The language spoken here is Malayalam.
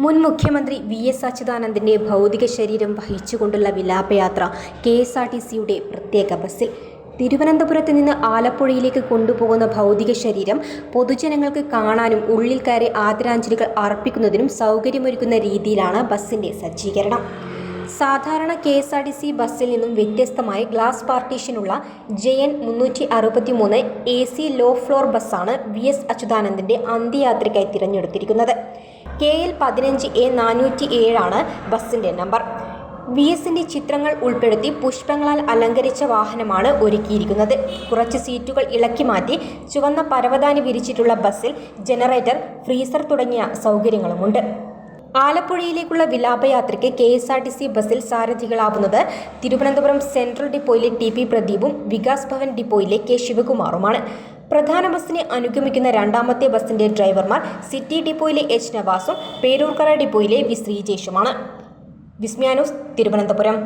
മുൻ മുഖ്യമന്ത്രി വി.എസ്. അച്യുതാനന്ദന്റെ ഭൗതിക ശരീരം വഹിച്ചുകൊണ്ടുള്ള വിലാപയാത്ര കെ.എസ്.ആർ.ടി.സിയുടെ പ്രത്യേക ബസ്സിൽ. തിരുവനന്തപുരത്ത് നിന്ന് ആലപ്പുഴയിലേക്ക് കൊണ്ടുപോകുന്ന ഭൗതിക ശരീരം പൊതുജനങ്ങൾക്ക് കാണാനും ഉള്ളിൽ കയറി ആദരാഞ്ജലികൾ അർപ്പിക്കുന്നതിനും സൗകര്യമൊരുക്കുന്ന രീതിയിലാണ് ബസ്സിന്റെ സജ്ജീകരണം. സാധാരണ കെ.എസ്.ആർ.ടി.സി ബസ്സിൽ നിന്നും വ്യത്യസ്തമായി ഗ്ലാസ് പാർട്ടീഷനുള്ള JN 363 AC ലോ ഫ്ലോർ ബസ്സാണ് വി.എസ്. അച്യുതാനന്ദന്റെ അന്ത്യയാത്രയ്ക്കായി തിരഞ്ഞെടുത്തിരിക്കുന്നത്. KL 15A 407 ആണ് ബസ്സിന്റെ നമ്പർ. വി.എസിന്റെ ചിത്രങ്ങൾ ഉൾപ്പെടുത്തി പുഷ്പങ്ങളാൽ അലങ്കരിച്ച വാഹനമാണ് ഒരുക്കിയിരിക്കുന്നത്. കുറച്ച് സീറ്റുകൾ ഇളക്കി മാറ്റി ചുവന്ന പരവതാനി വിരിച്ചിട്ടുള്ള ബസ്സിൽ ജനറേറ്റർ, ഫ്രീസർ തുടങ്ങിയ സൗകര്യങ്ങളുമുണ്ട്. ആലപ്പുഴയിലേക്കുള്ള വിലാപയാത്രയ്ക്ക് കെ.എസ്.ആർ.ടി.സി ബസ്സിൽ സാരഥികളാവുന്നത് തിരുവനന്തപുരം സെൻട്രൽ ഡിപ്പോയിലെ TP പ്രദീപും വികാസ് ഭവൻ ഡിപ്പോയിലെ K. ശിവകുമാറുമാണ്. പ്രധാന ബസ്സിനെ അനുഗമിക്കുന്ന രണ്ടാമത്തെ ബസ്സിന്റെ ഡ്രൈവർമാർ സിറ്റി ഡിപ്പോയിലെ H. നവാസും പേരൂർക്കര ഡിപ്പോയിലെ വി. ശ്രീജേഷുമാണ്. വിസ്മയ ന്യൂസ്, തിരുവനന്തപുരം.